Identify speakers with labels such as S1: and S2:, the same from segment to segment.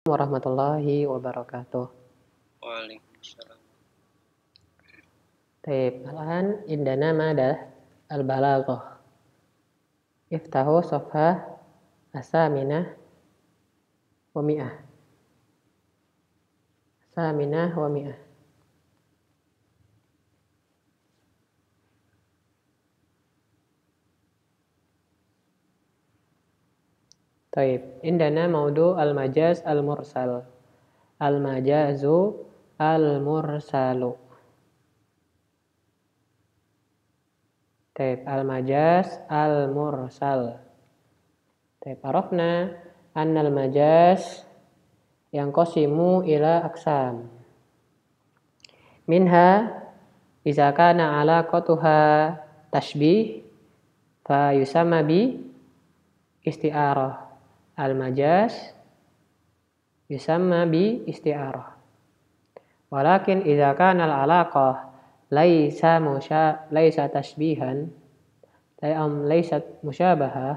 S1: Warahmatullahi wabarakatuh.
S2: Waalaikumsalam.
S1: Taib, الآن عندنا مادة البلاغة. افتحوا صفحة 800. 800. Taib, عندنا موضوع المجاز المرسل. المجاز المرسل. طيب المجاز المرسل. طيب عرفنا أن المجاز ينقسم إلى أقسام. منها إذا كان علاقتها تشبيه فيسمى باستعارة. المجاز يسمى باستعارة. ولكن إذا كان العلاقة ليس تشبيها ليست مشابهة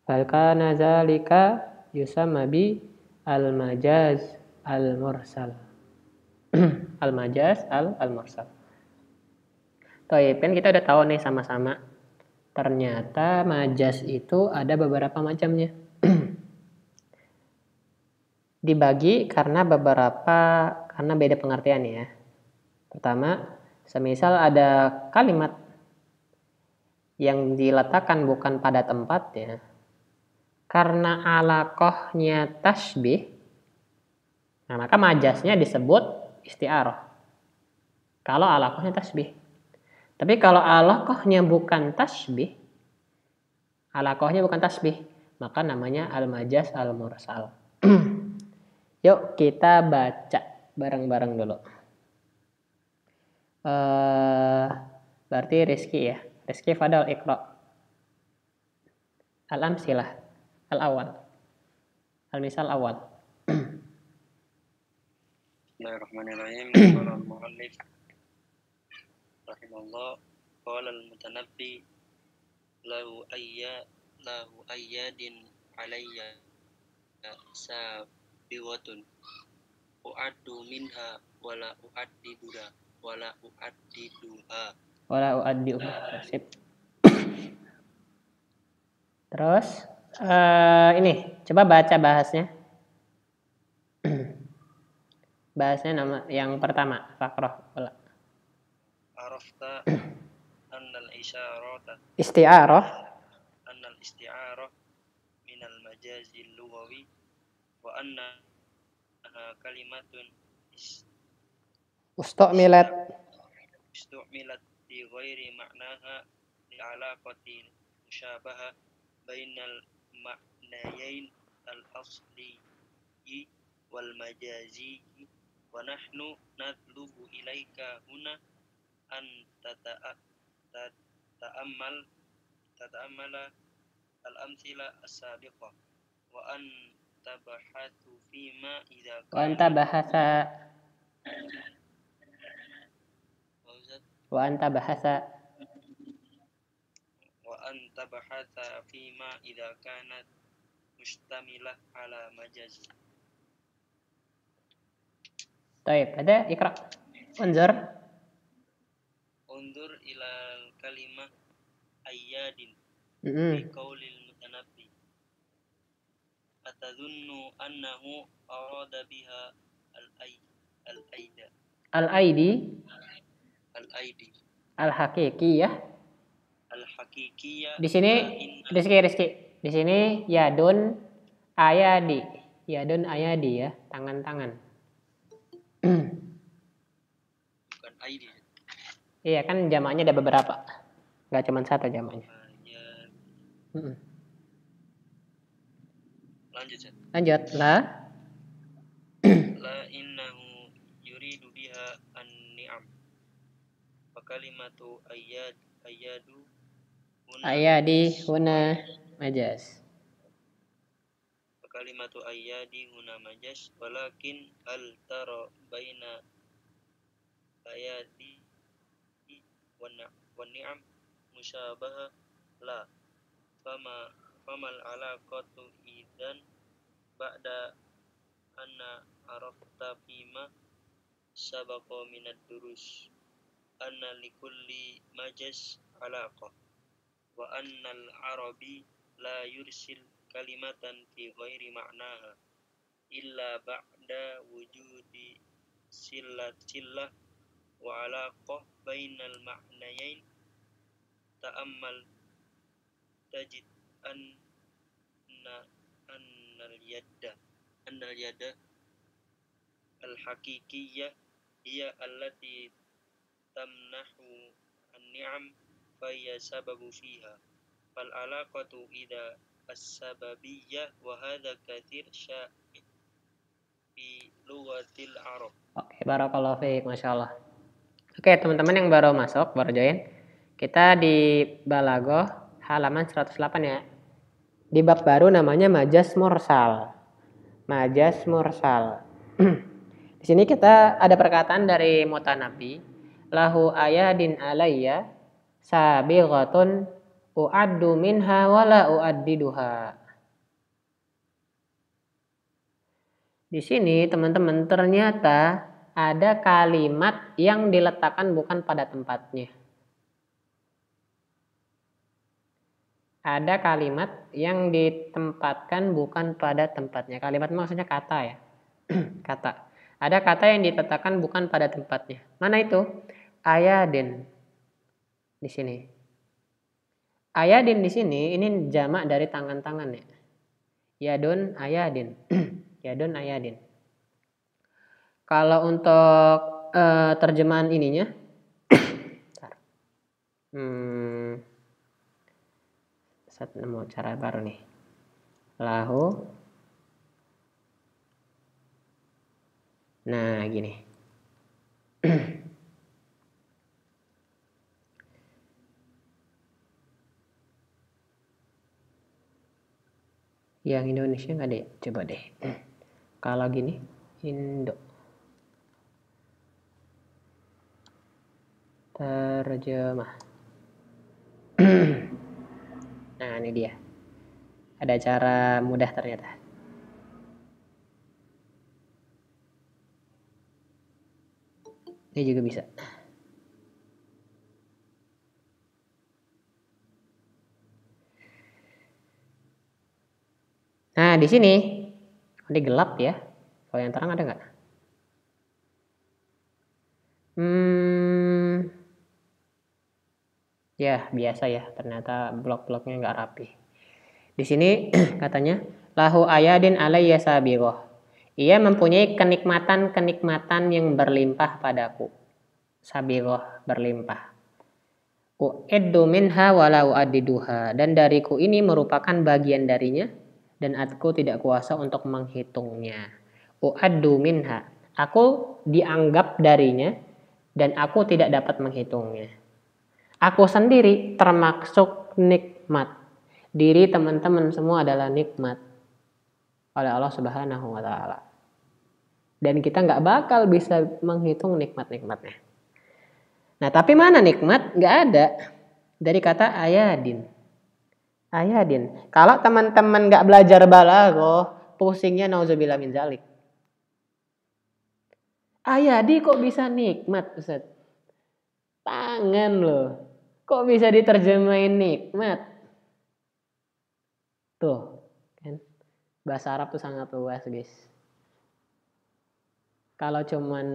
S1: فكان ذلك يسمى بالمجاز المرسل. Al-majaz al-mursal. Baik, kan kita udah tahu nih sama-sama. Ternyata majaz itu ada beberapa macamnya. Dibagi karena beda pengertian ya. Pertama, semisal ada kalimat yang diletakkan bukan pada tempatnya, karena alaqahnya tasbih, nah maka majaznya disebut isti'arah. Kalau alaqahnya tasbih. Tapi kalau alaqahnya bukan tasbih, maka namanya al-majaz al-mursal. Yuk kita baca bareng-bareng dulu. Berarti Rizky ya. Rizky fadal iqra. Al-amsilah. Al-awal. Al-misal awal.
S2: Bismillahirrahmanirrahim. Qala al-muallif rahimahullah, qala al-mutanabbi lahu ayyadin alayya sabiwatun u'addu minha wala u'addiduha
S1: Sip. Terus ini coba baca bahasnya. Bahasnya nama yang pertama, Fakrah.
S2: Arafta annal
S1: isti'arah
S2: minal majazil lughawi wa anna kalimatun
S1: ustu'milat
S2: fi ghairi ma'naha li'alaqati musyabaha bainal ma'nayain al-asli wal majazi wa nahnu natlubu ilaika huna an tata'ammala al-amthila as-sabiqah wa an tabahathu fima idza
S1: wa anta
S2: bahatha fima idza kanat mustamilah ala majazi.
S1: Baik, ada ikra.
S2: Undur ila kalimah ayyadin fi qaulil mutanabbi atadhunnu annahu arada biha
S1: al-aidi al-haqiqiyah. Di sini Rizky. Di sini yadun ayadi ya, tangan-tangan.
S2: Bukan aidi.
S1: Iya kan jamaknya ada beberapa. Enggak cuma satu jamaknya. Lanjut. La
S2: innahu yuridu biha an-ni'am. Fa kalimatu
S1: ayadi huna majaz.
S2: Kalimatu ayyadi huna majaz walakin hal tara baina ayadi wa ni'am musyabaha la famal alaqatu idzan ba'da anna arafta fima sabaqa minad durus anna likulli majaz alaqah wa annal arabi la yursil kalimatan fi ghairi ma'naha illa ba'da wujudi sillah wa alaqah bainal ma'nayain ta'ammal tajid annal yadda al haqiqiyyah hiya allati tamnahu an-ni'am fa hiya sababu fiha fal alaqatu idza as-sababiyyah wa hadha kathir sya'i fi lughatil arab.
S1: Oke, barakallahu fiik, Masya Allah. Oke, teman-teman yang baru masuk, baru join, kita di Balaghah halaman 108 ya. Di bab baru namanya majaz mursal. Majaz mursal. Di sini kita ada perkataan dari Mutanabbi, lahu ayadin alayya sabighatun uaddu minha wala uaddiduha. Di sini teman-teman ternyata ada kalimat yang diletakkan bukan pada tempatnya. Ada kalimat yang ditempatkan bukan pada tempatnya. Kalimat maksudnya kata ya. Kata. Ada kata yang diletakkan bukan pada tempatnya. Mana itu? Ayadin. Di sini. Ayadin di sini ini jamak dari tangan-tangan ya. Yadun ayadin. Yadun ayadin. Kalau untuk terjemahan ininya, saya nemu cara baru nih. Lahu. Nah, gini. Yang Indonesia nggak deh? Coba deh. Kalau gini, Indo. Terjemah. Nah, ini dia. Ada cara mudah ternyata. Ini juga bisa. Nah, di sini ini gelap ya. Kalau yang terang ada nggak? Ya, biasa ya. Ternyata blok-bloknya nggak rapi. Di sini katanya, lahu ayadin alayya sabighah. Ia mempunyai kenikmatan-kenikmatan yang berlimpah padaku. Sabighah, berlimpah. U'iddu minha wala u'addiduha. Dan dariku ini merupakan bagian darinya. Dan aku tidak kuasa untuk menghitungnya. U'addu minha. Aku dianggap darinya. Dan aku tidak dapat menghitungnya. Aku sendiri termasuk nikmat. Diri teman-teman semua adalah nikmat. Oleh Allah Subhanahu wa Ta'ala. Dan kita nggak bakal bisa menghitung nikmat-nikmatnya. Nah, tapi mana nikmat? Nggak ada. Dari kata ayadin. Ayadin. Kalau teman-teman nggak belajar balaghah, pusingnya nauzubillah min zalik. Ayadi kok bisa nikmat, Ustaz? Tangan loh. Kok bisa diterjemahin nikmat? Tuh, kan? Bahasa Arab tuh sangat luas, guys. Kalau cuman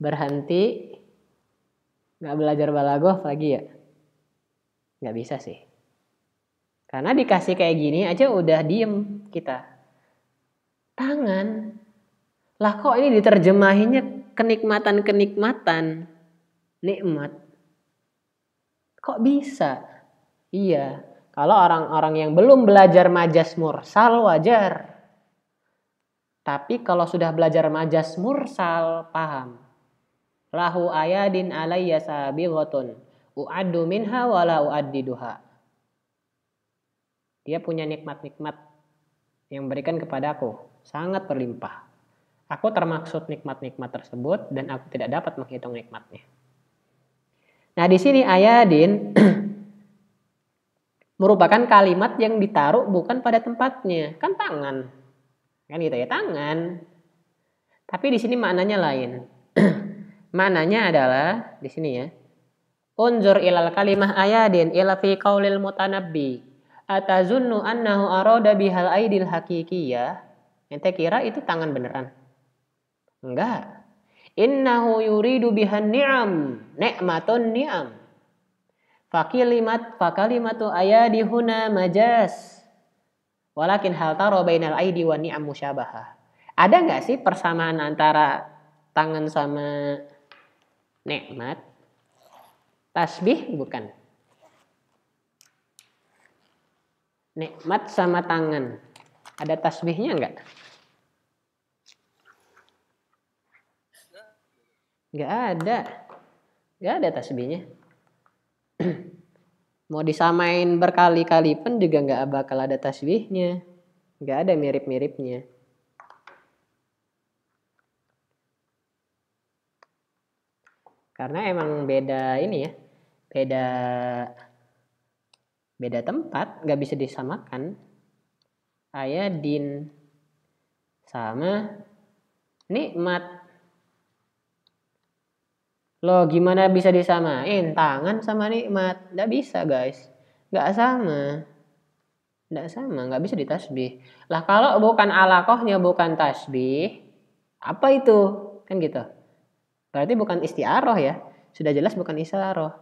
S1: berhenti nggak belajar balaghah lagi ya, nggak bisa sih. Karena dikasih kayak gini aja udah diem kita. Tangan. Lah kok ini diterjemahinnya kenikmatan-kenikmatan, nikmat. Kok bisa? Iya. Kalau orang-orang yang belum belajar majaz mursal wajar. Tapi kalau sudah belajar majaz mursal, paham. Lahu ayadin alayya sabighatun u'addu minha wala u'addiduha. Dia punya nikmat-nikmat yang berikan kepadaku, sangat berlimpah. Aku termaksud nikmat-nikmat tersebut dan aku tidak dapat menghitung nikmatnya. Nah, di sini ayadin merupakan kalimat yang ditaruh bukan pada tempatnya, kan tangan. Kan gitu ya, tangan. Tapi di sini maknanya lain. Maknanya adalah di sini ya. Unzur ilal kalimah ayadin ila fi qaulil mutanabbi. Atazunnu annahu arada bihal aidil hakikiyah. Ente kira itu tangan beneran? Enggak. Innahu yuridu bihan ni'am. Ni'matun ni'am. Fakalimatu ayadi huna majas. Walakin hal taro bainal aidi wa ni'am musyabahah. Ada nggak sih persamaan antara tangan sama nikmat? Tasbih bukan. Nikmat sama tangan. Ada tasbihnya nggak? Nggak ada. Nggak ada tasbihnya. Mau disamain berkali-kali pun juga nggak bakal ada tasbihnya. Nggak ada mirip-miripnya. Karena emang beda ini ya. Beda tempat. Nggak bisa disamakan. Ayadin sama nikmat. Loh gimana bisa disamain tangan sama nikmat? Nggak bisa guys. Nggak sama. Nggak sama. Nggak bisa ditasbih. Lah kalau bukan alaqohnya bukan tasbih. Apa itu? Kan gitu. Berarti bukan isti'aroh ya. Sudah jelas bukan isti'aroh.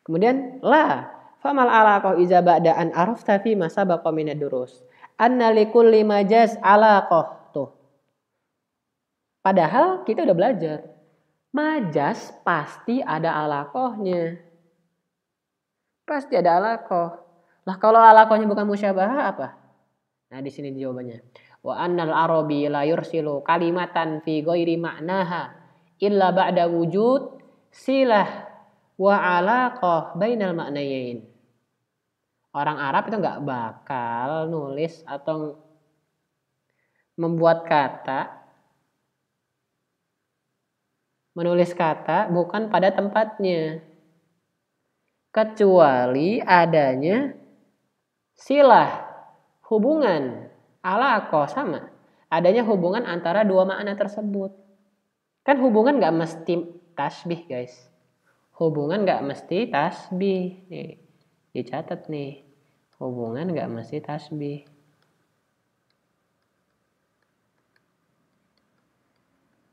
S1: Kemudian la. Famal alaqoh iza ba'da'an arafta fi masa baqa minad durus. Anna likulli majaz alaqoh. Tuh. Padahal kita udah belajar. Majas pasti ada alaqohnya. Pasti ada alaqoh. Lah kalau alaqohnya bukan musyabahah apa? Nah di sini jawabannya. Wa annal arabi la yursilu kalimatan fi ghairi ma'naha illa ba'da wujud silah wa alaqah bainal ma'nayain. Orang Arab itu nggak bakal nulis atau menulis kata bukan pada tempatnya. Kecuali adanya silah, hubungan, alaqah sama. Adanya hubungan antara dua makna tersebut. Kan hubungan gak mesti tasbih guys. Hubungan gak mesti tasbih. Nih, dicatat nih. Hubungan gak mesti tasbih.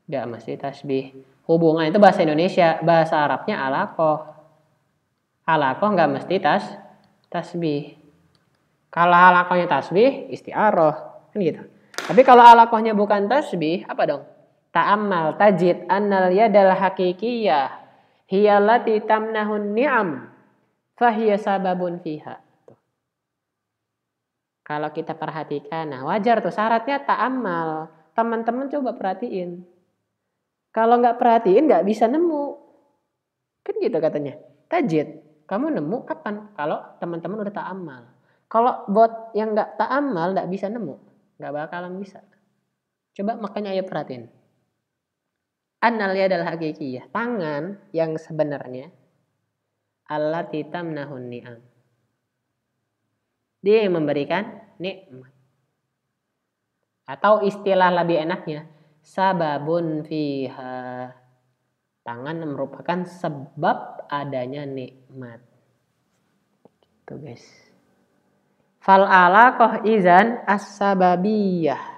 S1: Gak mesti tasbih. Hubungan itu bahasa Indonesia. Bahasa Arabnya alaqah. Alaqah gak mesti tasbih. Kalau alaqahnya tasbih, isti'aroh. Kan gitu. Tapi kalau alaqahnya bukan tasbih, apa dong? Ta'ammal tajid annal yadal hakikiyah hiyallati tamnahun ni'am fahiya sababun fiha. Tuh. Kalau kita perhatikan, nah wajar tuh syaratnya ta'ammal. Teman-teman coba perhatiin. Kalau nggak perhatiin nggak bisa nemu. Kan gitu katanya. Tajid. Kamu nemu kapan? Kalau teman-teman udah ta'ammal. Kalau buat yang nggak ta'ammal nggak bisa nemu. Nggak bakalan bisa. Coba makanya ayo perhatiin. Annal yadal hakikiyah. Tangan yang sebenarnya. Allati tamnahun ni'am. Dia yang memberikan nikmat. Atau istilah lebih enaknya. Sababun fiha. Tangan merupakan sebab adanya nikmat. Gitu guys. Fal alaqah izan as-sababiyah.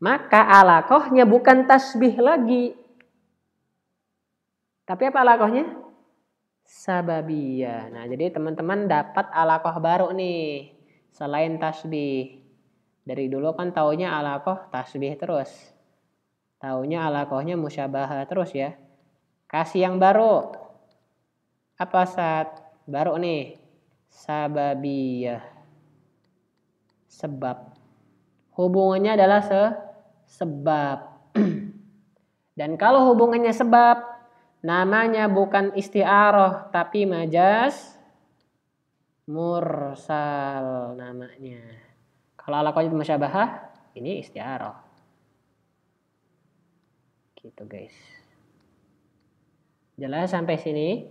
S1: Maka alaqahnya bukan tasbih lagi. Tapi apa alaqahnya? Sababiyah. Nah jadi teman-teman dapat alaqah baru nih. Selain tasbih. Dari dulu kan taunya alaqah tasbih terus. Taunya alaqahnya musyabahah terus ya. Kasih yang baru. Apa saat baru nih? Sababiyah. Sebab. Hubungannya adalah sebab. Dan kalau hubungannya sebab, namanya bukan isti'aroh tapi majas mursal namanya. Kalau alaqahnya musyabahah, ini isti'aroh. Gitu guys. Jelas sampai sini?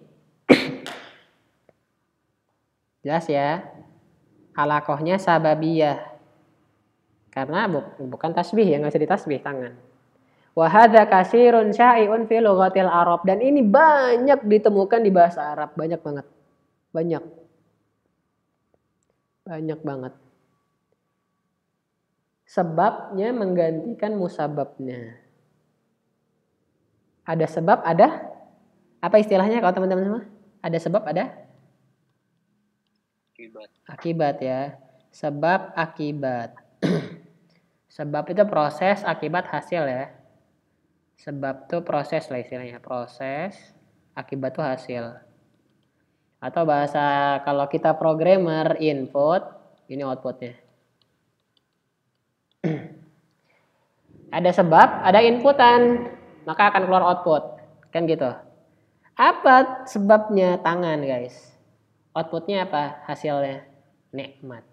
S1: Jelas ya? Alaqahnya sababiyah. Karena bukan tasbih ya, nggak bisa ditasbih tangan. Wa hadza kasirun syai'un fi lughatil Arab, dan ini banyak ditemukan di bahasa Arab, banyak banget. Banyak. Banyak banget. Sebabnya menggantikan musababnya. Ada sebab, ada apa istilahnya kalau teman-teman semua? Ada sebab, ada akibat ya. Sebab, akibat. Sebab itu proses, akibat hasil ya. Sebab itu proses lah istilahnya. Proses, akibat itu hasil. Atau bahasa kalau kita programmer, input, ini outputnya. Ada sebab, ada inputan, maka akan keluar output. Kan gitu. Apa sebabnya tangan guys? Outputnya apa? Hasilnya nikmat.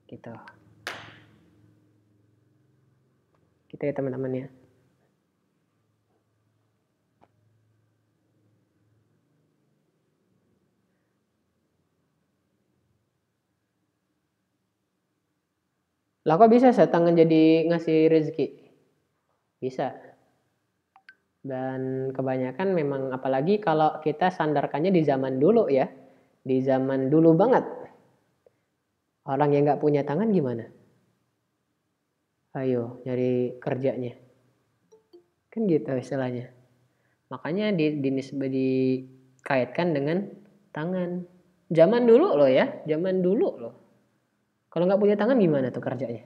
S1: Gitu. Gitu ya teman-teman ya. Lah kok bisa tangan jadi ngasih rezeki? Bisa. Dan kebanyakan memang apalagi kalau kita sandarkannya di zaman dulu ya. Di zaman dulu banget. Orang yang nggak punya tangan gimana? Ayo nyari kerjanya. Kan gitu istilahnya. Makanya dikaitkan dengan tangan. Zaman dulu loh ya. Zaman dulu loh. Kalau nggak punya tangan gimana tuh kerjanya?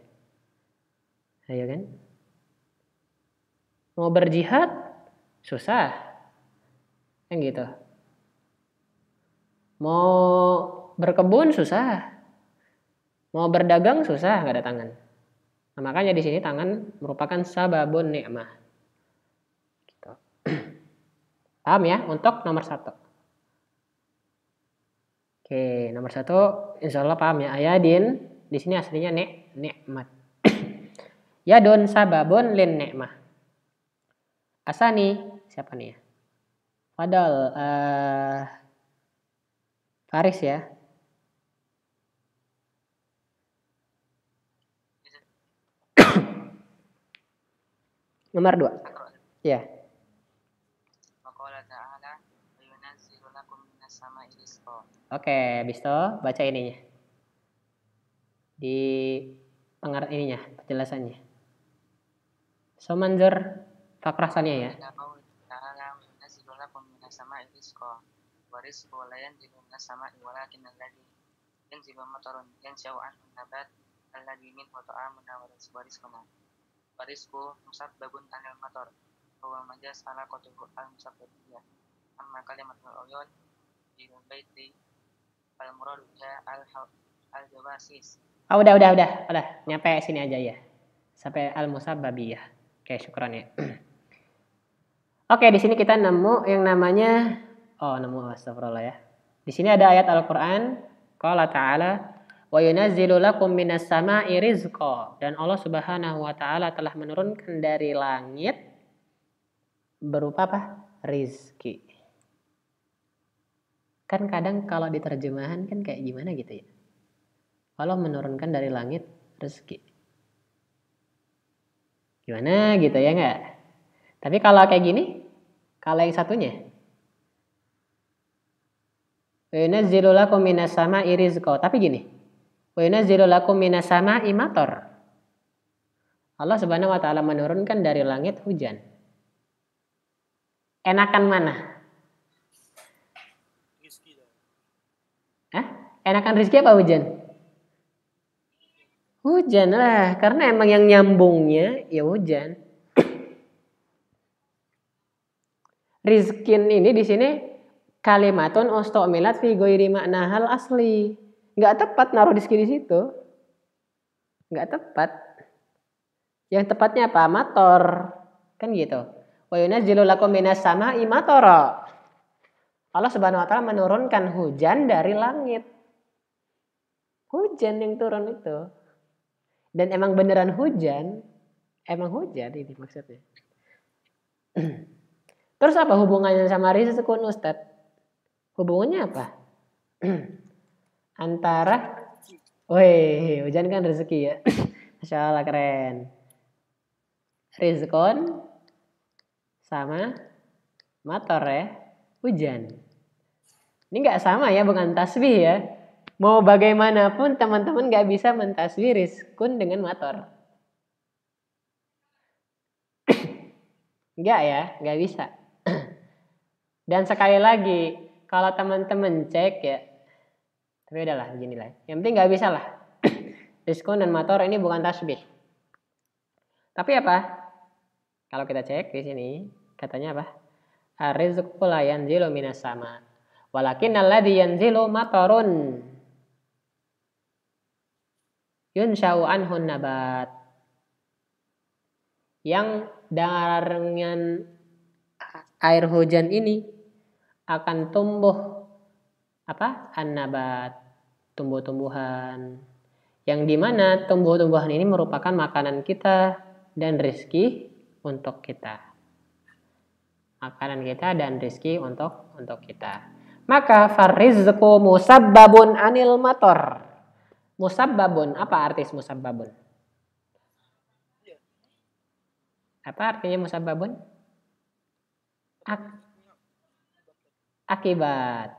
S1: Ayo kan? Mau berjihad susah. Kan gitu. Mau berkebun susah. Mau berdagang susah, nggak ada tangan. Nah, makanya di sini tangan merupakan sababun nikmah. Gitu. Paham ya? Untuk nomor 1. Oke, nomor 1, insya Allah paham ya. Ayadin, di sini aslinya nikmat. Yadun sababun lin nikmah. Asani, siapa nih ya? Fadal, Faris ya. Nomor 2. Ya. Oke, habis itu baca ininya. Di pengertian ininya, penjelasannya. Somanzur fakrasannya ya.
S2: Warisku musabbabun anil mator bahwa majas ala kotuhu al musabbabiyah amma kalimatul uyun di baiti al muraduha al jawasis.
S1: Udah. Nyampe sini aja ya. Sampai al musabbabiyah. Oke, syukran ya. Oke, di sini kita nemu yang namanya astagfirullah ya. Di sini ada ayat Al-Qur'an, qala ta'ala wa yunazzilu lakum minas sama'i rizqa, dan Allah Subhanahu wa taala telah menurunkan dari langit berupa apa? Rizki. Kan kadang kalau diterjemahan kan kayak gimana gitu ya. Allah menurunkan dari langit rezeki. Gimana gitu ya enggak? Tapi kalau kayak gini, kalau yang satunya wa yunazzilu lakum minas sama'i rizqa, tapi gini. Wa yunazzilu lakum minas sama'i matar. Allah Subhanahu wa taala menurunkan dari langit hujan. Enakan mana? Enakan rizki apa hujan? Hujan lah, karena emang yang nyambungnya ya hujan. Rizkin ini di sini kalimatun ustumilat fi ghairi ma'nahal asli. Enggak tepat naruh rizki di situ. Enggak tepat. Yang tepatnya apa? Mator. Kan gitu. Wa yunazzilu lakum minas sama'i matara. Allah Subhanahu wa taala menurunkan hujan dari langit. Hujan yang turun itu. Dan emang beneran hujan. Emang hujan ini maksudnya. Terus apa hubungannya sama rizqun Ustadz? Hubungannya apa? Antara Wih, hujan kan rezeki ya. Masya Allah keren. Rizkon sama motor ya. Hujan. Ini nggak sama ya, bukan tasbih ya. Mau bagaimanapun teman-teman nggak bisa mentasbih rizkun dengan motor. Nggak ya, nggak bisa. Dan sekali lagi, kalau teman-teman cek ya, tapi udahlah beginilah. Yang penting nggak bisa lah. Rizkun dan motor ini bukan tasbih. Tapi apa? Kalau kita cek di sini, katanya apa? Ar-rizqu la yanzilu minas sama. Walakin alladhi yanzilu matarun. Yunsha'u anhun nabat. Yang dengan air hujan ini akan tumbuh apa? An-nabat, tumbuh-tumbuhan. Yang dimana tumbuh-tumbuhan ini merupakan makanan kita dan rezeki untuk kita. Makanan kita dan rezeki untuk kita. Maka farizqu musabbabun anil mator. Musabbabun, apa arti musabbabun? Apa artinya musabbabun? Akibat.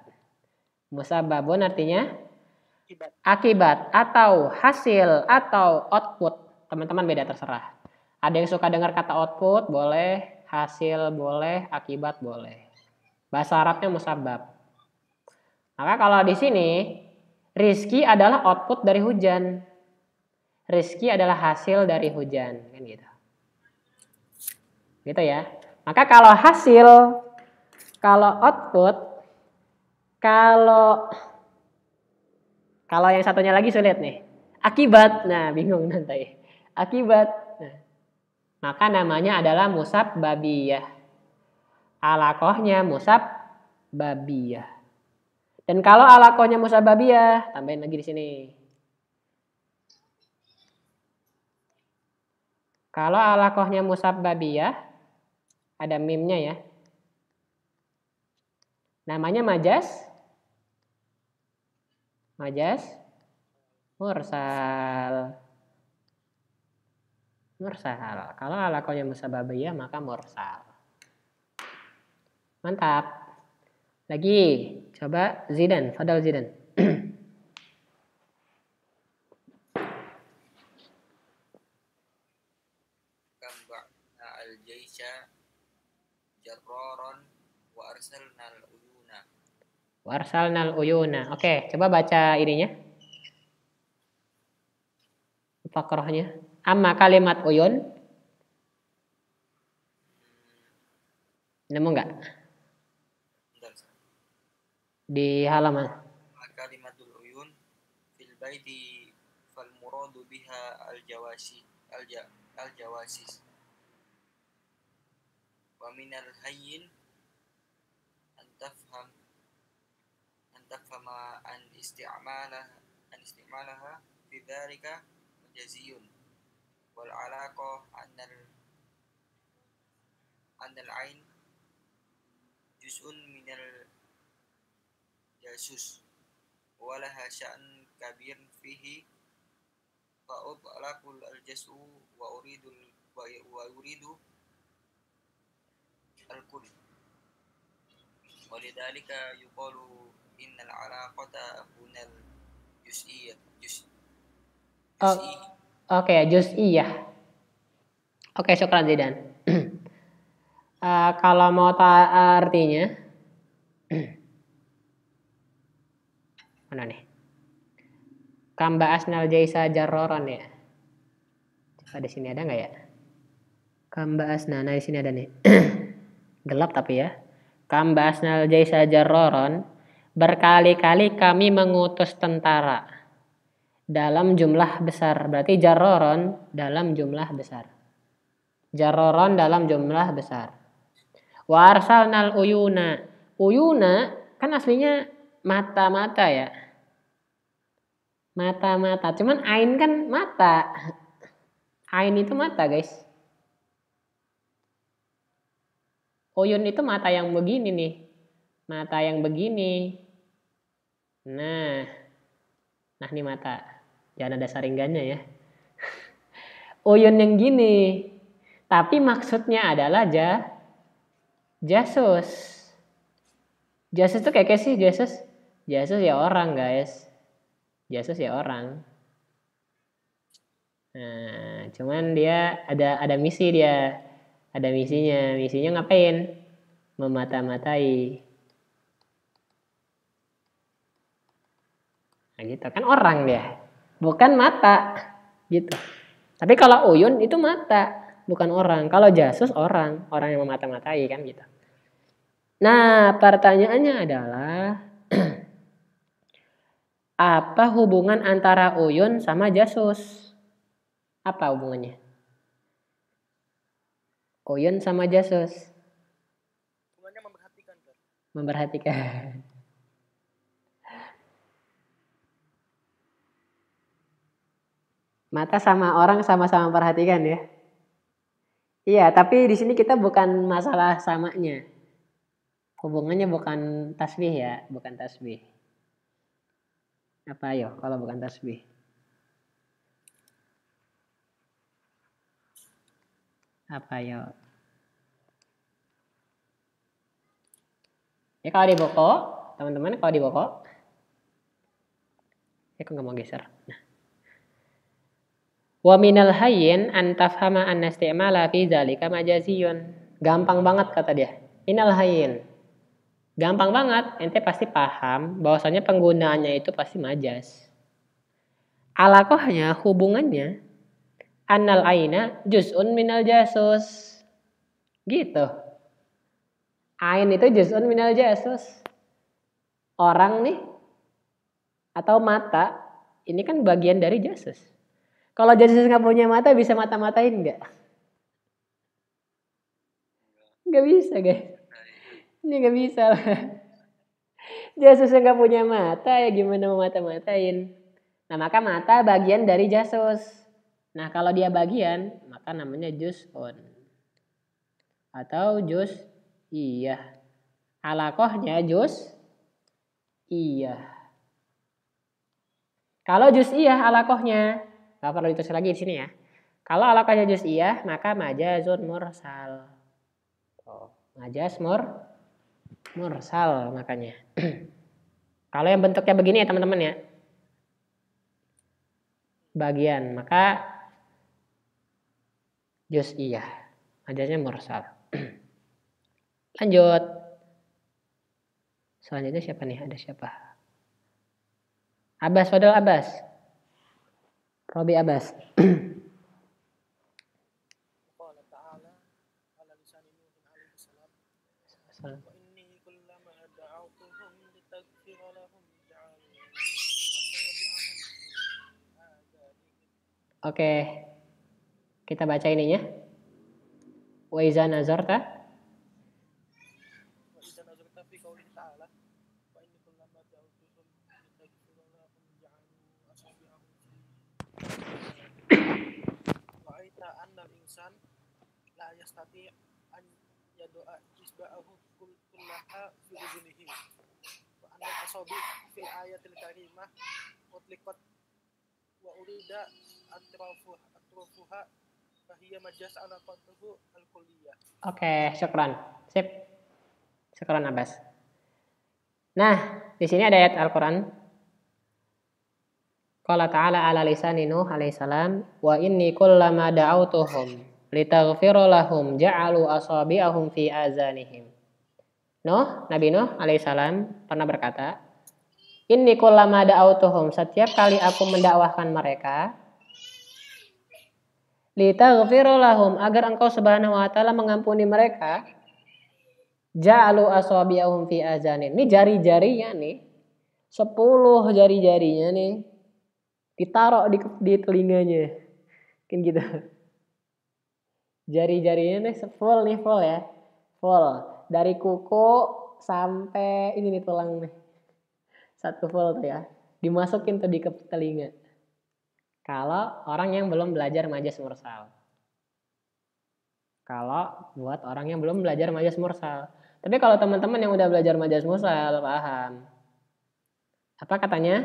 S1: Musabbabun artinya akibat atau hasil atau output. Teman-teman beda terserah. Ada yang suka dengar kata output, boleh. Hasil boleh, akibat boleh. Bahasa Arabnya musabbab. Maka kalau di sini rizki adalah output dari hujan. Rizki adalah hasil dari hujan, kan gitu. Gitu ya. Maka kalau hasil, kalau output, kalau yang satunya lagi sulit nih. Akibat. Nah, bingung nanti. Akibat. Nah, maka namanya adalah musabbabiyah. Alakohnya musabbabiyah. Dan kalau alakohnya musabbabiyah, tambahin lagi di sini. Kalau alakohnya musabbabiyah, ada mimnya ya. Namanya majas. Majas mursal. Mursal. Kalau alakohnya musabbabiyah, maka mursal. Mantap. Lagi, coba Zidan, Fadal Zidan.
S3: Kamba'na al-jaisha jarroron wa arsalnal uyuna.
S1: Warsalnal uyuna. Oke, coba baca ininya. Fakrohnya. Amma kalimat uyun. Nemu nggak? Di halaman.
S3: Kalimatul uyun fil baiti fal muradu biha al-jawasis wa minal hayyin an tafhama an istimalaha fi dhalika majaziyun wal alaqah annal ain juz'un minal jasus walaha sya'an kabir fihi fa'utlaqul al-jas'u wa uridu al-kull walidhalika yuqalu innal alaqata hunal juz'iyyah
S1: Oke, juz'iyah. Oke, syukran Zidan. Kalau mau artinya mana nih? Kamba asnal jaisa jarroron ya. Coba di sini ada nggak ya? Kamba asna, nah di sini ada nih. Gelap tapi ya. Kamba asnal jaisa jarroron. Berkali-kali kami mengutus tentara dalam jumlah besar. Berarti jarroron dalam jumlah besar. Jarroron dalam jumlah besar. Wa arsalnal uyuna. Uyuna kan aslinya mata-mata ya. Mata-mata. Cuman ain kan mata. Ain itu mata, guys. Uyun itu mata yang begini nih. Mata yang begini. Nah ini mata. Jangan ada saringannya ya. Uyun yang gini. Tapi maksudnya adalah jasus. Jasus itu kayak sih jasus. Jasus ya orang guys. Jasus ya orang. Nah, cuman dia ada misi dia. Ada misinya. Misinya ngapain? Memata-matai. Nah gitu kan orang dia. Bukan mata. Gitu. Tapi kalau uyun itu mata. Bukan orang. Kalau jasus orang. Orang yang memata-matai kan gitu. Nah pertanyaannya adalah. Apa hubungan antara uyun sama jasus? Apa hubungannya? Uyun sama jasus.
S4: Hubungannya memperhatikan kan?
S1: Memperhatikan. Mata sama orang sama-sama memperhatikan ya. Iya, tapi di sini kita bukan masalah samanya. Hubungannya bukan tasbih ya, bukan tasbih. Apa ayo kalau bukan tasbih? Apa ayo? Ya kalau di buku, teman-teman kalau di buku, aku nggak mau geser. Nah. Wa minal hayyin an tafhama anna istimala fi dzalika majaziyun. Gampang banget kata dia. Minal hayyin. Gampang banget, ente pasti paham bahwasanya penggunaannya itu pasti majas. Alaqahnya hubungannya annal aina juz'un minal jasus. Gitu. Ain itu juz'un minal jasus. Orang nih atau mata ini kan bagian dari jasus. Kalau jasus nggak punya mata bisa mata-matain nggak? Nggak bisa guys. Ini nggak bisa lah. Jasus nggak punya mata ya gimana mau mata-matain? Nah maka mata bagian dari jasus. Nah kalau dia bagian maka namanya juz'un. Atau juz iya. Alaqahnya juz iya. Kalau juz iya alaqahnya nggak perlu ditulis lagi di sini ya. Kalau alaqahnya juz iya maka majazun mursal. Majaz mursal makanya. Kalau yang bentuknya begini ya teman-teman ya. Bagian maka juz'iyah. Majaznya mursal. Lanjut. Selanjutnya siapa nih? Ada siapa? Abbas, Fadil Abbas. Robi Abbas.
S4: Qala ta'ala ala lisani Nuh alaihi salam wa inni kullama da'awtuhum litaghfira lahum ja'alu asabi'ahum.
S1: Oke. Kita baca ininya. Wa iza nazarta
S4: Wa idza nazarta fi qawlihi ta'ala wa inni kullama da'awtuhum litaghfira lahum ja'alu asabi'ahum ra'aita anna al-insan la yastati' an yad'a isba'ahu kullaha fi udhunihi wa anna al-asabi' fil ayatil karimah utliqat wa urida atrafuha fahiya majaz ala qadruhu al-kulliyah.
S1: Oke, syukran. Sip. Syukran Abbas. Nah, di sini ada ayat Al-Qur'an. Qala ta'ala ala lisani Nuh alaihi salam wa inni kullama da'awtuhum litaghfira lahum ja'alu asabi'ahum fi azanihim. Nabi Nuh alaihi salam pernah berkata, "Inni kullama da'awtuhum," setiap kali aku mendakwahkan mereka, litaghfira lahum, agar engkau subhanahu wa ta'ala mengampuni mereka, ja'alu asabi'ahum fi azanin. Ini jari-jarinya nih, 10 jari-jarinya nih ditaruh di telinganya. Kan gitu. Jari-jarinya nih full ya. Full. Dari kuku sampai ini nih tulang nih. Satu full tuh ya. Dimasukin tuh di telinga. Kalau orang yang belum belajar majaz mursal. Kalau buat orang yang belum belajar majaz mursal. Tapi kalau teman-teman yang udah belajar majaz mursal paham. Apa katanya?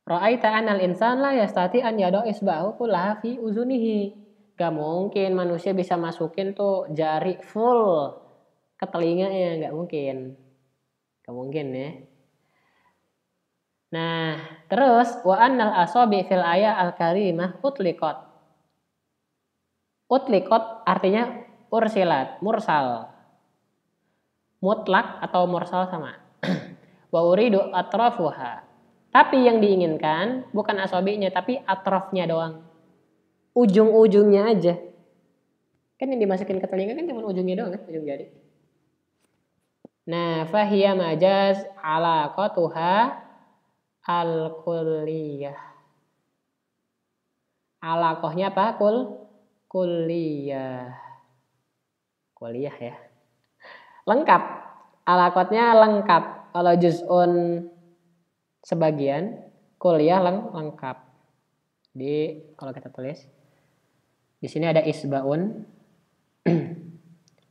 S1: Ra'aita anal insan la yastati an yado isbahu kullaha fi uzunihi. Gak mungkin manusia bisa masukin tuh jari full ke telinganya, gak mungkin. Gak mungkin ya. Nah, terus wa annal asabi fil ayat al-karimah utliqat. Utliqat artinya ursilat, mursal. Mutlak atau mursal sama. Wa uridu atrafuha. Tapi yang diinginkan bukan asabinya, tapi atrafnya doang. Ujung-ujungnya aja. Kan yang dimasukin ke telinga kan cuma ujungnya doang kan, ujung jari. Nah, fahiya majaz alaqatuha al-kulliyah. Alaqahnya apa? Kulliyah. Kulliyah ya. Lengkap. Alaqatnya lengkap. Kalau juz'un sebagian, kuliah lengkap. Jadi kalau kita tulis di sini ada isbaun.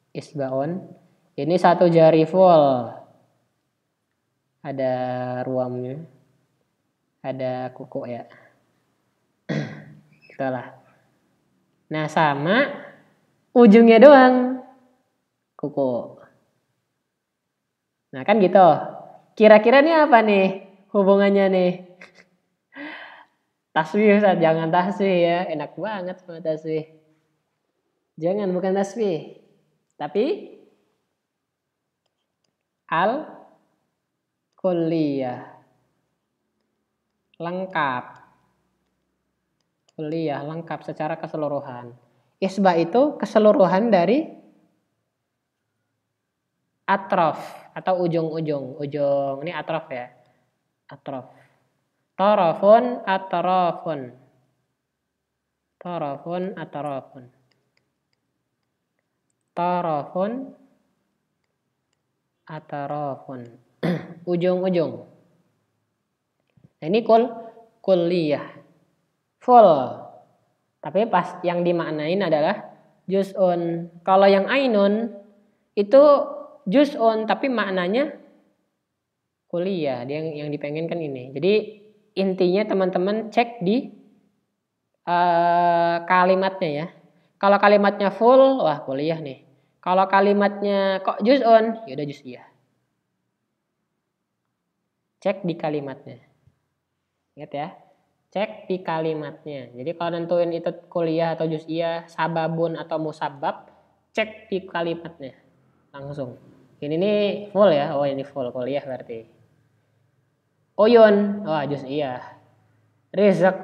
S1: Isbaun. Ini satu jari full. Ada ruamnya. Ada kuku ya. Itulah. Nah, sama ujungnya doang kuku. Nah, kan gitu. Kira-kira ini apa nih hubungannya nih? Tasbih Ustaz, jangan tasbih ya. Enak banget sama tasbih. Jangan, bukan tasbih. Tapi al-kulliyah. Lengkap. Kulliyah, lengkap secara keseluruhan. Isba itu keseluruhan dari atraf atau ujung-ujung. Ujung, ini atraf ya. Atraf. Tarafun atrafun. Tarafun atrafun. Tarafun atrafun. Ujung-ujung. Nah, ini kulliyah. Full. Tapi pas yang dimaknain adalah juz'un. Kalau yang ainun itu juz'un tapi maknanya kuliah. Dia yang dipengenkan ini. Jadi intinya teman-teman cek di kalimatnya ya. Kalau kalimatnya full, wah kuliah nih. Kalau kalimatnya kok juz'un, ya udah juz'iyah. Cek di kalimatnya. Ingat ya. Cek di kalimatnya. Jadi kalau nentuin itu kuliah atau juz'iyah, sababun atau musabbab, cek di kalimatnya. Langsung. Ini nih full ya. Oh, ini full kuliah berarti. Uyun, wah juz'iyah. Rizq,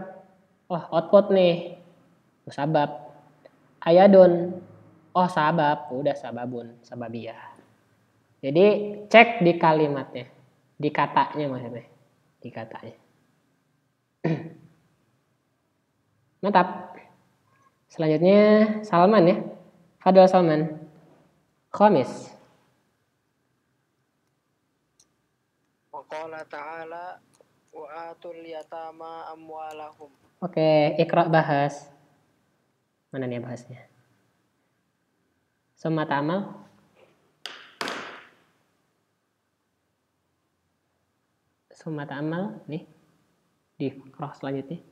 S1: oh output nih, musabab. Ayadun, oh sabab, udah sababun, sababiyah. Jadi cek di kalimatnya, di katanya maksudnya, di katanya. Mantap. Selanjutnya Salman ya, Fadl Salman. Khamis.
S4: Qala ta'ala wa atul yatama amwalahum.
S1: Oke, Iqra bahas. Mana nih bahasnya? Summa ta'amal. Summa ta'amal nih. Di cross selanjutnya.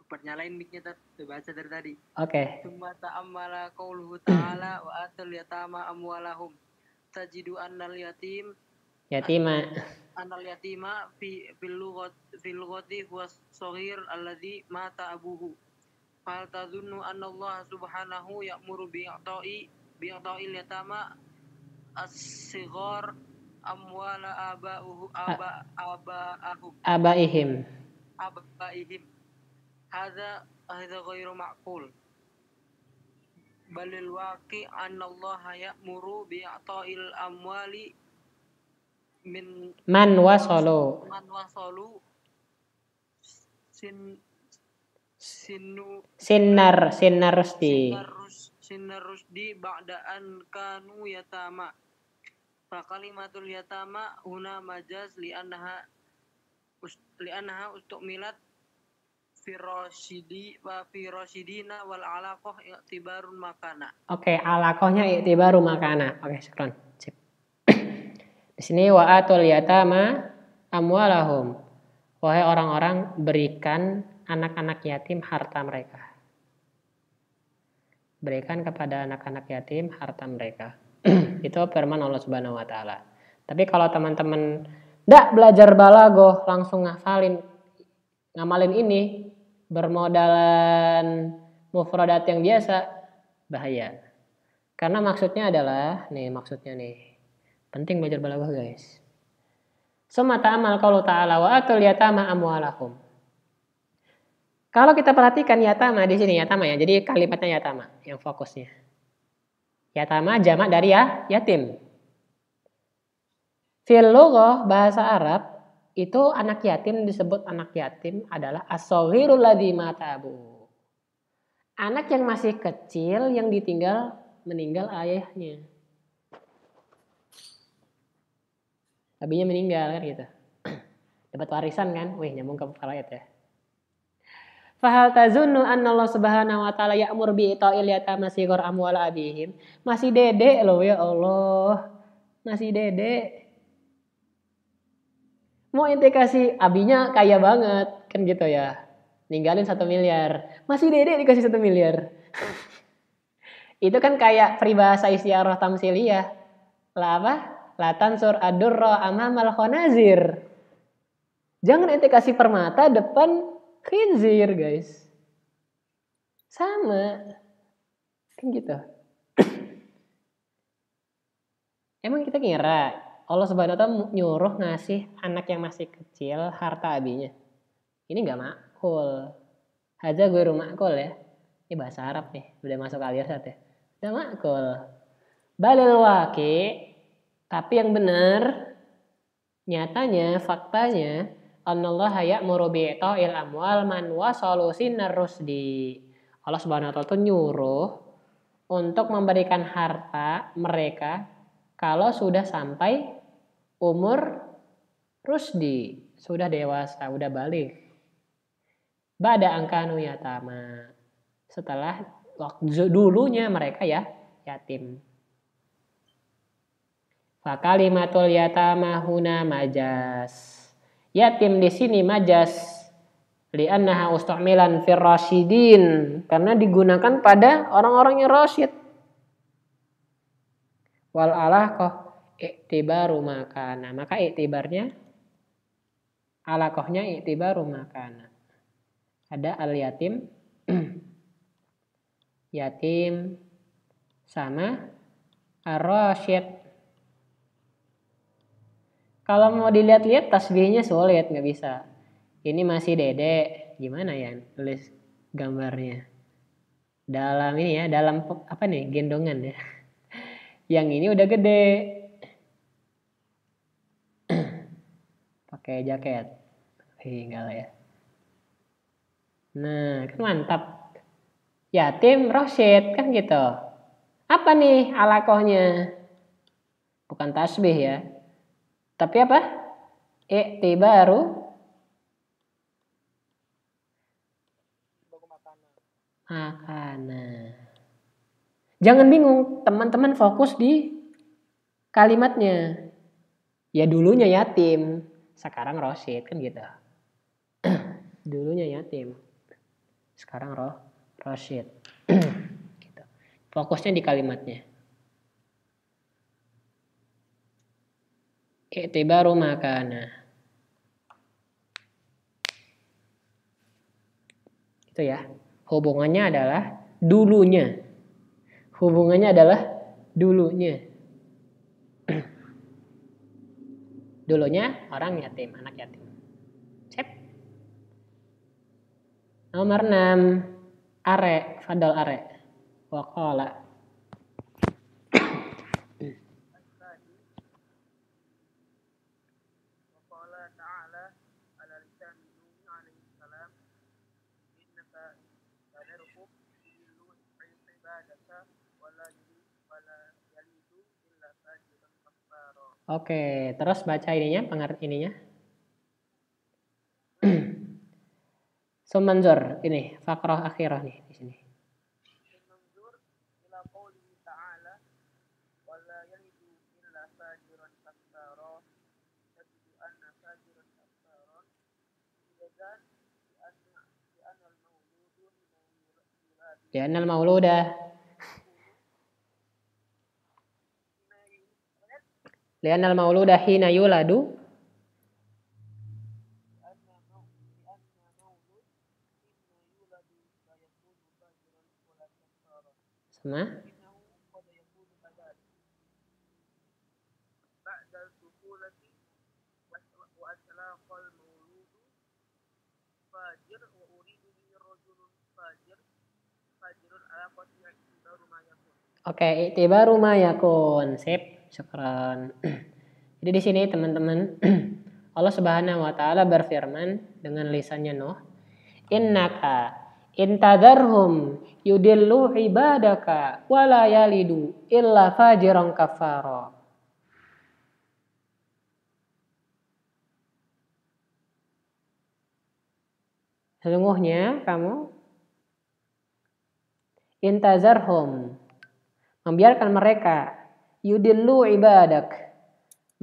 S2: Pernyalain mic-nya baca dari tadi.
S1: Oke.
S2: Summa ta'amala qauluhu ta'ala wa atul yatama amwalahum. Tajidu annal yatim
S1: Yatima.
S2: Anal yatima fil lughati huwa shaghir alladhi mata abuhu. Fal tadhunnu anna Allah subhanahu ya'muru bi'ata'il yatama as-sighar amwala
S1: Abaihim.
S2: Hadza ghairu ma'qul. Balil waqi anna Allah ya'muru bi'ata'il amwali
S1: Man wasalu Sinnar
S2: rusdi ba'daan kanu yatama. Fa kalimatul yatama huna majaz li'annaha ustumilat firosidina wal alaqah i'tibarun makana.
S1: Oke, alaqahnya i'tibaru makana. Oke, syukran. Sip. Di sini wa atul yatama amwalahum. Wahai orang-orang, berikan anak-anak yatim harta mereka. Berikan kepada anak-anak yatim harta mereka. Itu firman Allah Subhanahu wa taala. Tapi kalau teman-teman ndak belajar balaghah langsung ngamalin ini bermodalan mufradat yang biasa, bahaya. Karena maksudnya adalah penting belajar balaghah, guys. Summa ta'amal qaulu ta'ala wa atul yatama amwalahum. Kalau kita perhatikan yatama di sini yatama ya. Jadi kalimatnya yatama yang fokusnya. Yatama jamak dari yatim. Fil lughah bahasa Arab itu anak yatim disebut anak yatim adalah as-shaghirul ladzi mata abu. Anak yang masih kecil yang meninggal ayahnya. Abinya meninggal kan gitu. Dapat warisan kan? Wih, nyambung ke ayat ya. Fahal tazunnu anna Allah Subhanahu wa taala ya'mur bi ita'il yatama sighar amwal abihim. Masih dedek loh ya Allah. Masih dedek. Mau ente kasih abinya kaya banget kan gitu ya. Ninggalin 1 miliar. Masih dedek dikasih 1 miliar. Itu kan kayak peribahasa istiarah tamsiliyah. Lah apa? La tansur adurra amamal khonazir. Jangan ente kasih permata depan khinzir, guys. Sama. Kan gitu. Emang kita kira Allah Subhanahu wa taala nyuruh ngasih anak yang masih kecil harta abinya. Ini enggak makul. Haja gue makul ya. Ini bahasa Arab nih, udah masuk alias ya. Udah makul. Balil waqi. Tapi yang benar, nyatanya, faktanya, Anallaha ya'muru bi'ita'il amwal man wasalu sinar rusdi. Allah Subhanahu wa taala tuh nyuruh untuk memberikan harta mereka kalau sudah sampai umur rusdi, sudah dewasa, udah balik. Ba'da angkanu yatama. Setelah waktu dulunya mereka ya yatim. Fa kalimatul yatama huna majas. Yatim di sini majas li'annaha ustu'milan fir rasyidin karena digunakan pada orang-orang yang rasyid. Wal alaqah i'tibaru makana. Maka i'tibarnya alaqahnya i'tibaru makana. Ada al yatim yatim sama ar-rasyid. Kalau mau dilihat-lihat tasbihnya sulit, nggak bisa. Ini masih dedek, gimana ya tulis gambarnya? Dalam ini ya, dalam apa nih gendongan ya. Yang ini udah gede, pakai jaket, enggak lah ya. Nah, kan mantap. Yatim rasyid kan gitu. Apa nih alaqahnya? Bukan tasbih ya. Tapi apa? I'tibaru makana. Jangan bingung, teman-teman fokus di kalimatnya. Ya dulunya yatim, sekarang rasyid kan gitu. Dulunya yatim, sekarang rasyid. Gitu. Fokusnya di kalimatnya. I'tibaru makana. Itu ya. Hubungannya adalah dulunya. Hubungannya adalah dulunya. Dulunya orang yatim, anak yatim. Sip. Nomor 6. Are, fadal are. Waqala. Oke, terus baca ininya, pengertiannya. Sumanzur, ini fakrah akhirah nih di sini. Li'annal mauluda Li'annal mauluda hina yuladu sama Oke, i'tibaru ma yakun. Sip, syukran. Jadi di sini teman-teman Allah Subhanahu wa taala berfirman dengan lisannya Nuh, "Innaka intadarhum yudillu ibadaka wala yalidu illa fajiran kafara." Sesungguhnya kamu intazarhum membiarkan mereka yudillu ibadak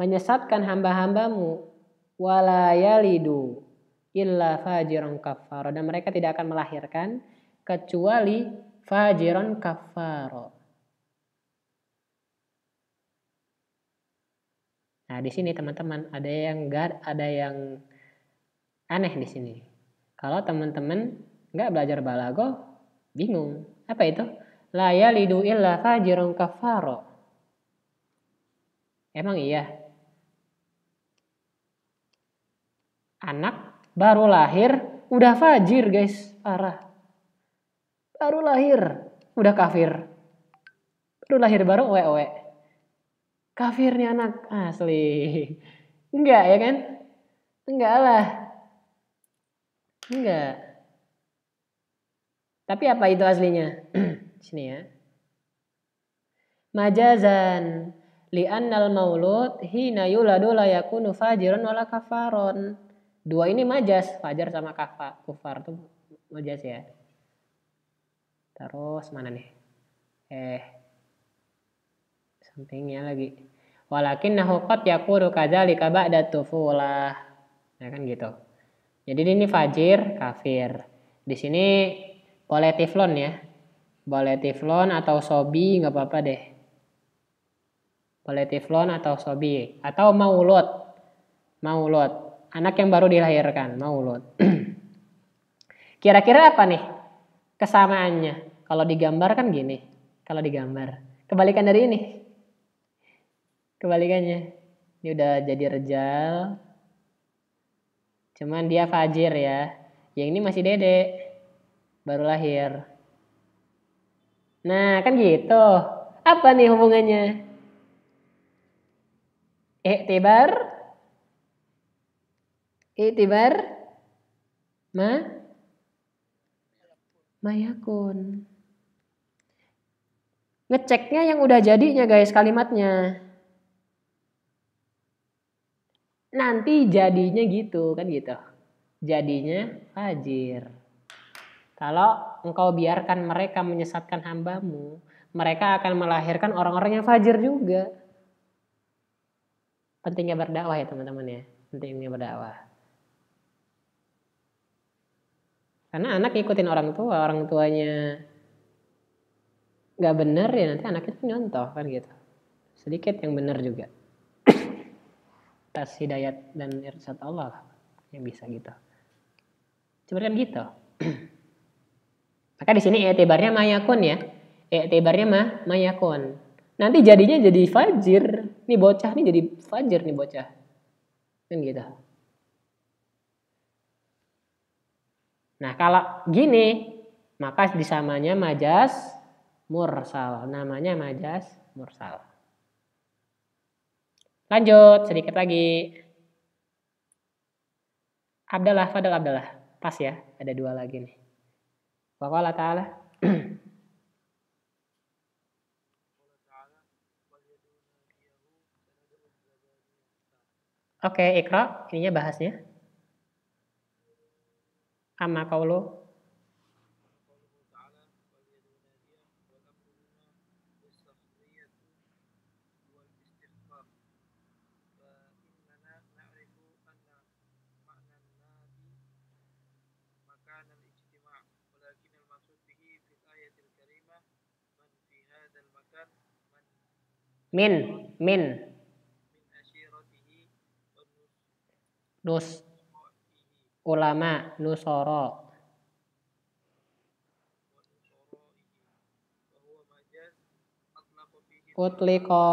S1: menyesatkan hamba-hambamu wala yalidu illa fajiran kafara dan mereka tidak akan melahirkan kecuali fajiran kafara. Nah, di sini teman-teman ada yang aneh di sini. Kalau teman-teman nggak belajar balaghah, bingung. Apa itu? La yalidu illa fajiran kafara. Emang iya? Anak baru lahir udah fajir, guys. Parah. Baru lahir udah kafir. Baru lahir baru owe-owe. Kafirnya anak asli. Enggak ya kan? Enggak lah. Enggak. Tapi apa itu aslinya? Sini ya. Majazan li'annal maulud hina yuladu la yakunu fajiran wala kafaron. Dua ini majaz, fajar sama kufar tuh majaz ya. Terus mana nih? Sampingnya lagi. Walakinnahu qad yakunu kadzalika ba'da tufulah. Ya kan gitu. Jadi ini fajir, kafir. Di sini boleh tiflon ya. Boleh tiflon atau sobi nggak apa-apa deh. Boleh tiflon atau sobi atau maulud. Maulud, anak yang baru dilahirkan, maulud. Kira-kira apa nih kesamaannya? Kalau digambar kan gini. Kalau digambar, kebalikan dari ini. Kebalikannya. Ini udah jadi rejal. Cuman dia fajir ya. Yang ini masih dede. Baru lahir. Nah, kan gitu. Apa nih hubungannya? I'tibar mayakun. Ngeceknya yang udah jadinya guys kalimatnya. Nanti jadinya gitu kan gitu. Jadinya fajir. Kalau engkau biarkan mereka menyesatkan hambamu, mereka akan melahirkan orang-orang yang fajir juga. Pentingnya berdakwah ya teman-teman ya. Pentingnya berdakwah. Karena anak ikutin orang tuanya nggak benar ya nanti anaknya tuh nyontoh kan gitu. Sedikit yang benar juga. Tas hidayat dan irsyad Allah yang bisa gitu. Coba kan gitu. Maka di sini i'tibarnya mayakun ya. I'tibarnya mayakun. Nanti jadinya jadi fajir. Nih bocah nih jadi fajir nih bocah. Kan gitu. Nah, kalau gini maka disamanya majaz mursal. Namanya majaz mursal. Lanjut sedikit lagi. Fadal Abdallah. Pas ya, ada dua lagi nih. Wa qala ta'ala Oke, Iqra, ininya bahasnya. Amma qaulu
S4: hadzal makan
S1: Min
S4: min ashiratihi wa
S1: nus
S4: nusaihi
S1: ulama nusoro
S4: wa nusaraihi wa huwa majaz atlaqa fihi
S1: utliko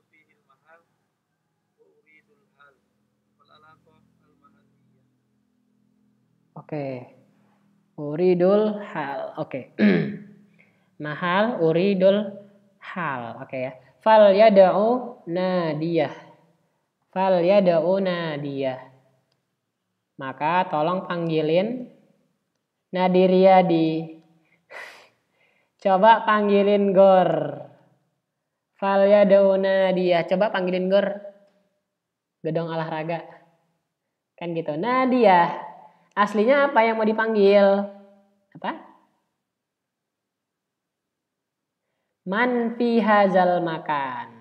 S4: fihi al-mahal wa uridul hal wal alaqa al-mahalliyah.
S1: oke uridul hal oke mahal uridul hal oke ya fal yada'u nadiyah maka tolong panggilin Nadiriyadi. Coba panggilin Gor. Fal yada'u nadiyah. Coba panggilin Gor. Gedong olahraga. Kan gitu. Nadiyah. Aslinya apa yang mau dipanggil? Apa? Man fi hazal makan.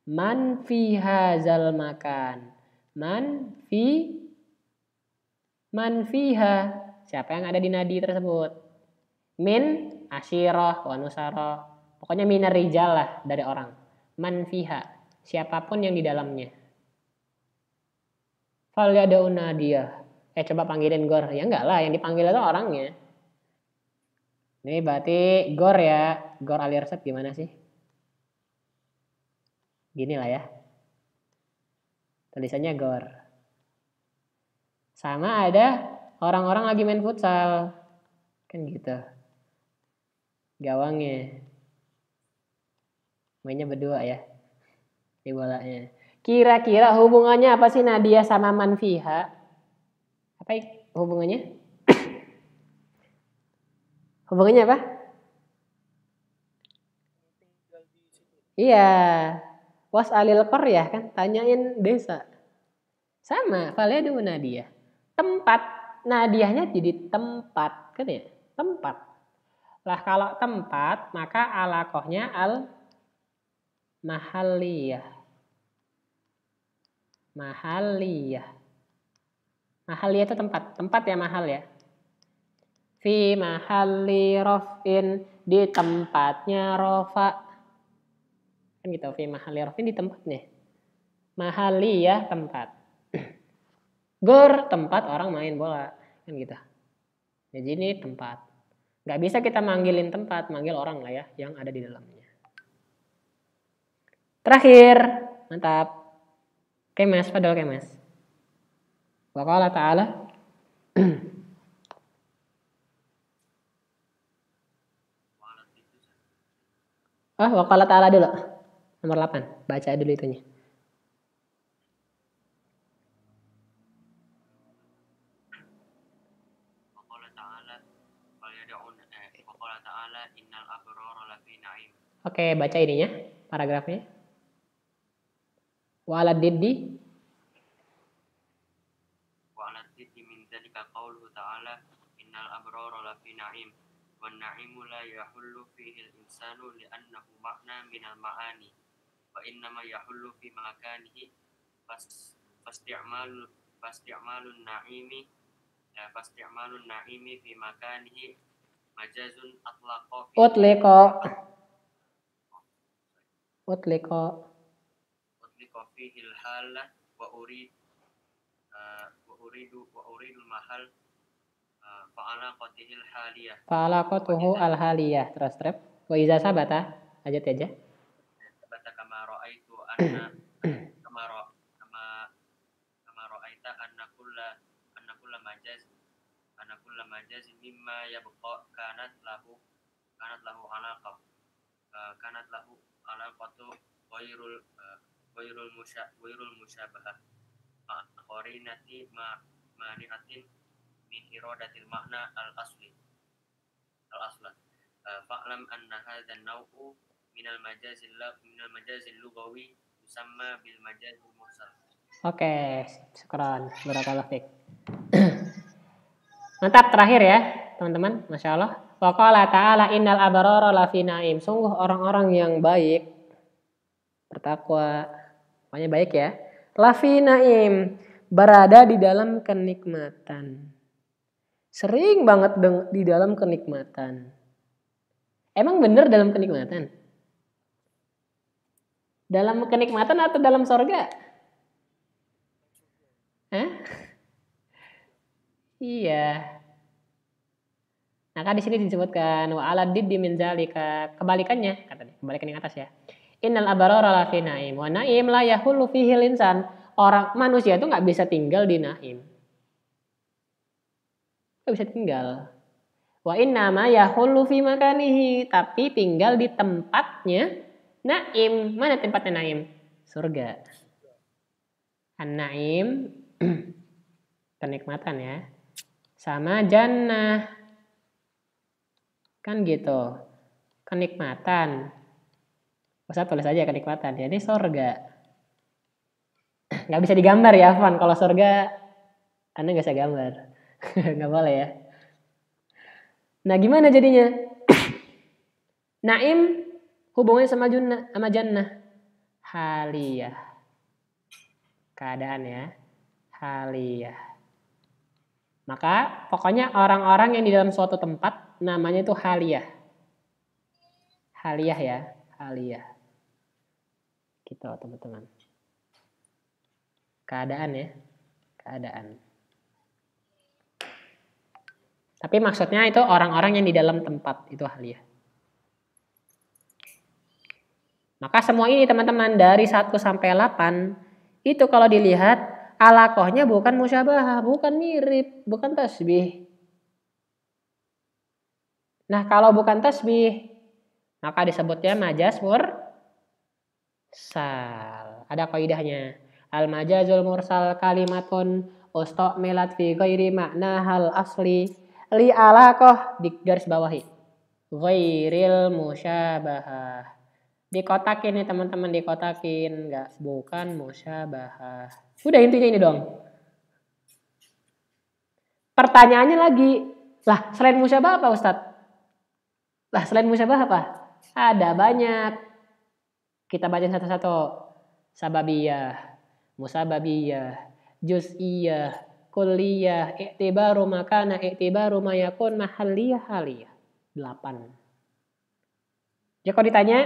S1: Man fi hazal makan. Man fiha. Siapa yang ada di nadi tersebut? Min, asyirah, wa nusarah. Pokoknya minar rijal lah dari orang. Man fiha. Siapapun yang di dalamnya. Fal yada'u nadiyah. Coba panggilin Gor. Ya enggak lah, yang dipanggil itu orangnya. Ini berarti Gor ya. Gor Alirsat gimana sih? Gini lah ya. Tulisannya Gor. Sama ada orang-orang lagi main futsal. Kan gitu. Gawangnya. Mainnya berdua ya. Di bolanya. Kira-kira hubungannya apa sih Nadia sama Manfiha? Apa hubungannya? Hubungannya apa?
S4: Tinggal di situ.
S1: Iya. Was'alil qaryah kan. Tanyain desa. Sama. Falyadu Nadia. Tempat. Nadiahnya jadi tempat. Kan ya? Tempat. Lah kalau tempat. Maka alakohnya al-mahalliyah. Mahalliyah. Mahalliyah itu tempat. Tempat ya mahal ya. Fi mahalli raf'in. Di tempatnya rofa. Kan gitu. Fi mahalli raf'in di tempatnya. Mahalliyah tempat. Gor tempat orang main bola. Kan gitu. Jadi ini tempat. Gak bisa kita manggilin tempat. Manggil orang lah ya. Yang ada di dalamnya. Terakhir. Mantap. Kemes. Padahal kemes. Wa qala ta'ala. Wa qala ta'ala dulu. Nomor 8. Baca dulu itunya. Oke, baca ininya, paragrafnya. Wa ala diddi
S5: min dzalika qauluhu ta'ala innal abrara lafi na'im wan na'imu la yahullu fihi al-insanu li'annahu ma'na minal ma'ani wa innama yahullu fi makanihi fasti'malun na'imi fi makanihi majazun utliqa fihi al-halah wa uridul mahal fa'alaqatihil haliyah
S1: fa'alaqatuhu al-haliyah. Terus wa iza sabata ajat aja.
S5: Sabata kama ra'aitu anna kama ra'aita anna kulla majaz mimma yabqa kanat lahu alaqatu ghairul musyabahah qarinati mani'atin min iradatil makna al-asla fa'lam anna hadzal naw'u minal majazil lughawi yusamma bil majazil mursal.
S1: Oke, syukran. Barakallahu fiik. Mantap, terakhir ya, teman-teman. Masya Allah. Wa qala ta'ala innal abrara lafi na'im. Sungguh orang-orang yang baik, bertakwa, pokoknya baik ya. Lafi na'im, berada di dalam kenikmatan. Sering banget di dalam kenikmatan. Emang bener dalam kenikmatan? Dalam kenikmatan atau dalam sorga? Hah? Iya. Maka di sini disebutkan wa aladid min zalika, kebalikannya kata dia, kebalikan yang atas ya. Innal abarara lafi naim wa naim la yahullu fihi insan. Orang manusia itu nggak bisa tinggal di naim. Nggak bisa tinggal. Wa inna ma yahullu fi makanihi, tapi tinggal di tempatnya naim. Mana tempatnya naim? Surga. An-naim kenikmatan ya. Sama jannah. Kan gitu. Kenikmatan. Ustaz tulis aja kenikmatan. Jadi surga. Nggak bisa digambar ya, Van. Kalau surga, Anda nggak bisa gambar. Nggak boleh ya. Nah, gimana jadinya? Naim hubungannya sama jannah. Haliyah. Keadaan ya. Haliyah. Maka pokoknya orang-orang yang di dalam suatu tempat namanya itu haliyah. Haliyah ya. Haliyah. Gitu teman-teman. Keadaan ya. Keadaan. Tapi maksudnya itu orang-orang yang di dalam tempat. Itu haliyah. Maka semua ini teman-teman dari 1 sampai 8 itu kalau dilihat alaqohnya bukan musyabahah, bukan mirip, bukan tasbih. Nah, kalau bukan tasbih maka disebutnya majaz mursal. Ada kaidahnya. Al majazul mursal kalimatun usta'milat fi ghairi makna hal asli li alaqah di garis bawahi. Ghairil musyabahah. Dikotakin nih teman-teman, dikotakin, enggak, bukan musyabahah. Udah intinya ini dong. Pertanyaannya lagi, lah selain musyabahah apa Ustadz? Lah selain musyabahah apa? Ada banyak. Kita baca satu-satu. Sababiyah, musababiyah, juz'iyah, kulliyah, i'tibaru makana, i'tibaru mayakun, mahalliyah, haliyah. 8. Jadi kalau ditanya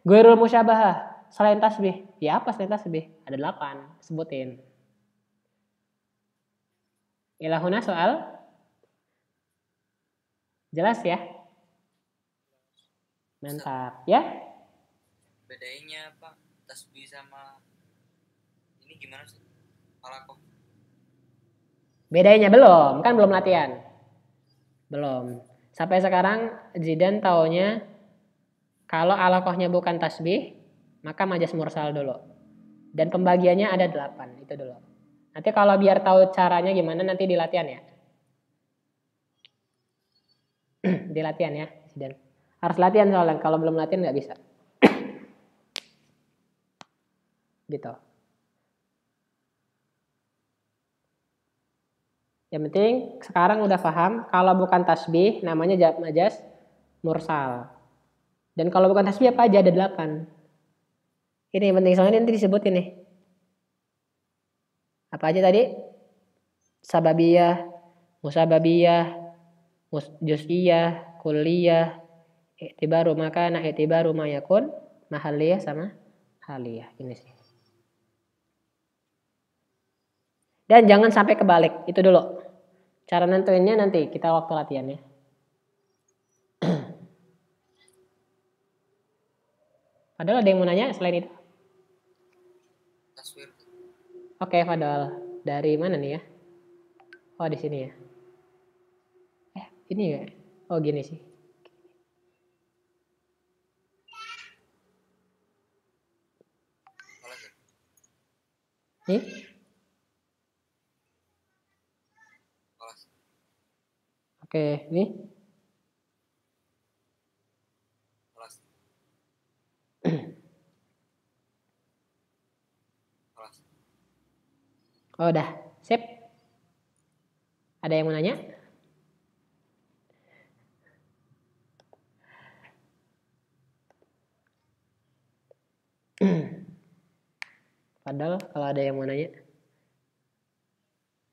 S1: ghairul musyabahah selain tasbih, ya apa selain tasbih? Ada 8, sebutin. Ilahuna soal? Jelas ya? Mantap, ya?
S3: Bedanya Pak tasbih sama ini gimana sih? Alaqah.
S1: Bedanya belum, kan belum latihan. Belum. Sampai sekarang Zidan taunya kalau alaqahnya bukan tasbih, maka majaz mursal dulu. Dan pembagiannya ada 8, itu dulu. Nanti kalau biar tahu caranya gimana nanti di latihan ya. Di latihan ya, Zidan. Harus latihan soalnya, kalau belum latihan nggak bisa. Gitu. Yang penting sekarang udah paham kalau bukan tasbih namanya majaz mursal. Dan kalau bukan tasbih apa aja ada 8. Ini yang penting soalnya nanti disebutin nih. Apa aja tadi? Sababiyah, musababiyah, juz'iyah, kulliyah, i'tibaru makana, i'tibaru mayakun, mahalliyah sama haliyah. Ini sih. Dan jangan sampai kebalik, itu dulu. Cara nentuinnya nanti kita waktu latihannya. Padahal ada yang mau nanya selain itu?
S3: Taswir.
S1: Oke, Fadal. Dari mana nih ya? Oh, di sini ya. Ini ya? Oh, gini sih. Nih? Oke, nih. Oh, udah. Sip. Ada yang mau nanya? Padahal kalau ada yang mau nanya.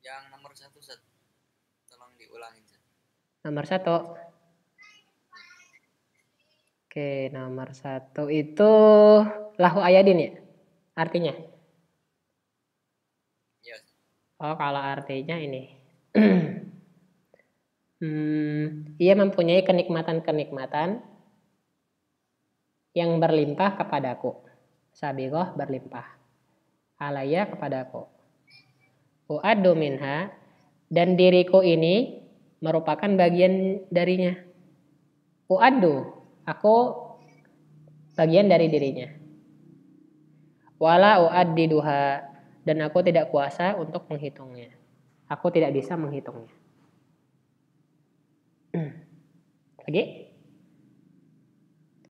S3: Yang nomor 1 Ustaz. Tolong diulangin Ustaz.
S1: Nomor 1. Oke, nomor 1 itu lahu ayadin ya? Artinya?
S3: Yes.
S1: Oh, kalau artinya ini. Ia mempunyai kenikmatan-kenikmatan yang berlimpah kepadaku. Sabiqah berlimpah. Alaya kepadaku. U'addu minha, dan diriku ini merupakan bagian darinya. U'addu, aku bagian dari dirinya. Wala u'addiduha, dan aku tidak kuasa untuk menghitungnya. Aku tidak bisa menghitungnya. Lagi?